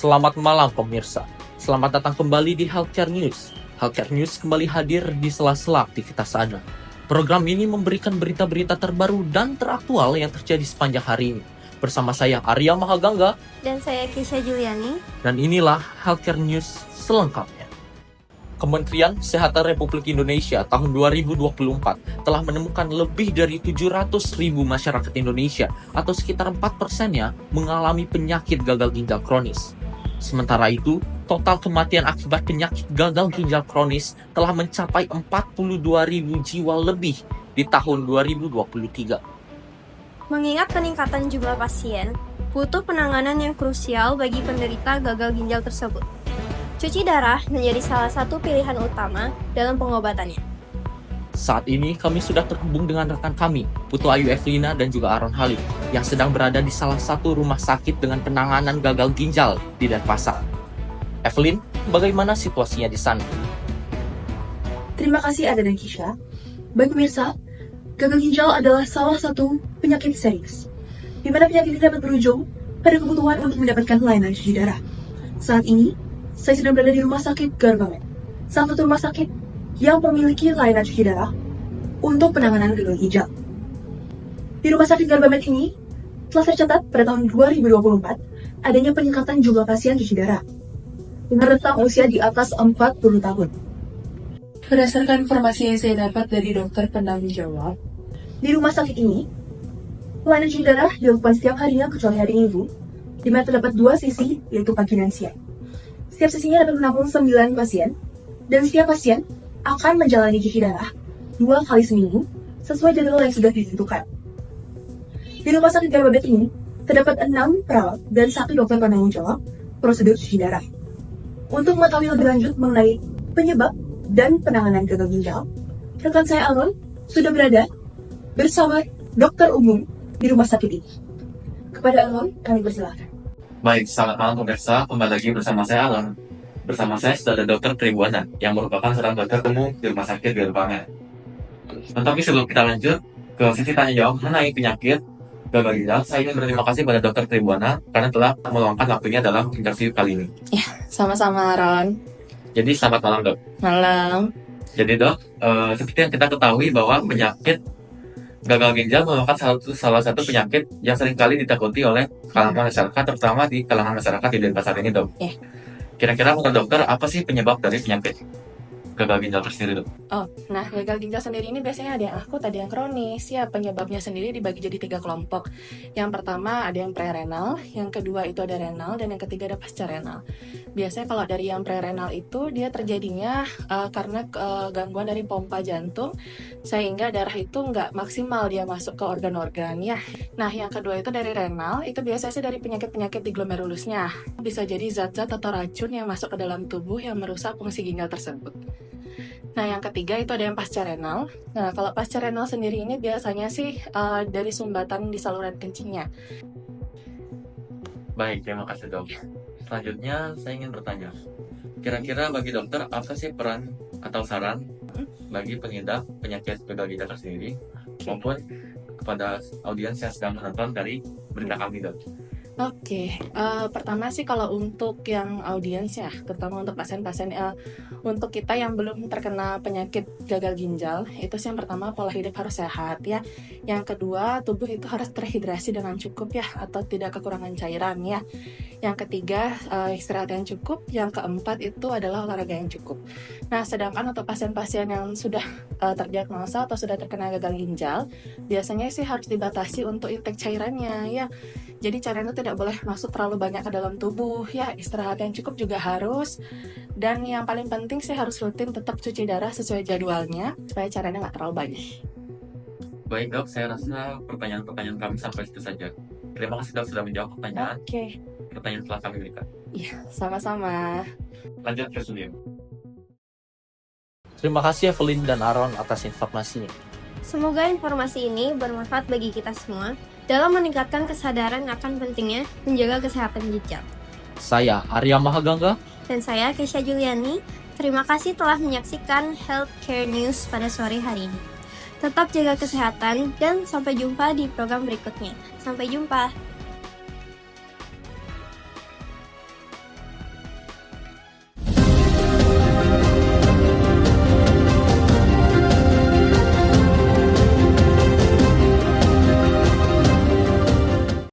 Selamat malam pemirsa. Selamat datang kembali di Healthcare News. Healthcare News kembali hadir di sela-sela aktivitas Anda. Program ini memberikan berita-berita terbaru dan teraktual yang terjadi sepanjang hari ini. Bersama saya Arya Mahagangga dan saya Kesha Juliani. Dan inilah Healthcare News selengkapnya. Kementerian Kesehatan Republik Indonesia tahun 2024 telah menemukan lebih dari 700.000 masyarakat Indonesia atau sekitar 4%-nya mengalami penyakit gagal ginjal kronis. Sementara itu, total kematian akibat penyakit gagal ginjal kronis telah mencapai 42.000 jiwa lebih di tahun 2023. Mengingat peningkatan jumlah pasien, butuh penanganan yang krusial bagi penderita gagal ginjal tersebut. Cuci darah menjadi salah satu pilihan utama dalam pengobatannya. Saat ini kami sudah terhubung dengan rekan kami, Putu Ayu Evelina dan juga Aaron Halim, yang sedang berada di salah satu rumah sakit dengan penanganan gagal ginjal di Denpasar. Evelyn, bagaimana situasinya di sana? Terima kasih Ada dan Kisha. Baik pemirsa, gagal ginjal adalah salah satu penyakit serius, di mana penyakit ini dapat berujung pada kebutuhan untuk mendapatkan layanan cuci darah. Saat ini, saya sedang berada di Rumah Sakit Garbamet, salah satu rumah sakit yang memiliki layanan cuci darah untuk penanganan gagal ginjal. Di Rumah Sakit Garbamet ini, telah tercatat pada tahun 2024 adanya peningkatan jumlah pasien cuci darah dengan rentang usia di atas 40 tahun. Berdasarkan informasi yang saya dapat dari dokter penanggung jawab, di rumah sakit ini, pelayanan cuci darah dilakukan setiap harinya kecuali hari Minggu, di mana terdapat 2 sesi, yaitu pagi dan siang. Setiap sesinya dapat menampung 9 pasien, dan setiap pasien akan menjalani cuci darah 2 kali seminggu sesuai jadwal yang sudah ditentukan. Di rumah sakit Garbamet ini, terdapat 6 perawat dan 1 dokter penanggung jawab prosedur cuci darah. Untuk mengetahui lebih lanjut mengenai penyebab dan penanganan gagal ginjal, rekan saya Aaron sudah berada bersama dokter umum di rumah sakit ini. Kepada Aaron, kami persilahkan. Baik, selamat malam pemirsa. Kembali lagi bersama saya Alan. Bersama saya sudah ada Dr. Tribuana yang merupakan seorang dokter umum di Rumah Sakit Garbamet. Tetapi sebelum kita lanjut ke sesi tanya jawab mengenai penyakit gagal ginjal, saya ingin berterima kasih pada Dr. Tribuana karena telah meluangkan waktunya dalam interview kali ini. ya sama-sama Ron. Jadi selamat malam dok. Malam. Jadi dok, seperti yang kita ketahui bahwa penyakit gagal ginjal merupakan salah satu penyakit yang seringkali ditakuti oleh kalangan masyarakat, terutama di kalangan masyarakat di Denpasar ini, dok. Ya. Kira-kira menurut dokter, apa sih penyebab dari penyakit gagal ginjal tersendiri, dok? Nah gagal ginjal sendiri ini biasanya ada yang akut, ada yang kronis. Ya, penyebabnya sendiri dibagi jadi 3 kelompok. Yang pertama ada yang prerenal, yang kedua itu ada renal, dan yang ketiga ada pasca renal. Biasanya kalau dari yang prerenal itu dia terjadinya karena gangguan dari pompa jantung, sehingga darah itu nggak maksimal dia masuk ke organ-organ ya. Nah yang kedua itu dari renal, itu biasanya sih dari penyakit-penyakit di glomerulusnya. Bisa jadi zat-zat atau racun yang masuk ke dalam tubuh yang merusak fungsi ginjal tersebut. Nah yang ketiga itu ada yang pasca renal. Nah kalau pasca renal sendiri ini biasanya sih dari sumbatan di saluran kencingnya. Baik, terima kasih dok. Selanjutnya saya ingin bertanya, kira-kira bagi dokter apa sih peran atau saran bagi pengidap penyakit gagal ginjal tersendiri maupun kepada audiens yang sedang menonton dari berita kami, dok? Oke, pertama sih kalau untuk yang audiens ya, terutama untuk pasien-pasien, untuk kita yang belum terkena penyakit gagal ginjal, itu sih yang pertama pola hidup harus sehat ya. Yang kedua, tubuh itu harus terhidrasi dengan cukup ya, atau tidak kekurangan cairan ya. Yang ketiga, istirahat yang cukup. Yang keempat itu adalah olahraga yang cukup. Nah, sedangkan untuk pasien-pasien yang sudah terdiagnosa atau sudah terkena gagal ginjal, biasanya sih harus dibatasi untuk intake cairannya ya. Jadi cairan itu tidak boleh masuk terlalu banyak ke dalam tubuh ya. Istirahat yang cukup juga harus. Dan yang paling penting sih harus rutin tetap cuci darah sesuai jadwalnya supaya cairannya nggak terlalu banyak. Baik dok, saya rasa pertanyaan-pertanyaan kami sampai situ saja. Terima kasih dok sudah menjawab pertanyaan telah kami berikan. Iya, sama-sama. Lanjut ke studio. Terima kasih Evelyn dan Aaron atas informasinya. Semoga informasi ini bermanfaat bagi kita semua dalam meningkatkan kesadaran akan pentingnya menjaga kesehatan ginjal. Saya Arya Mahagangga. Dan saya Kesha Juliani. Terima kasih telah menyaksikan Healthcare News pada sore hari ini. Tetap jaga kesehatan dan sampai jumpa di program berikutnya. Sampai jumpa.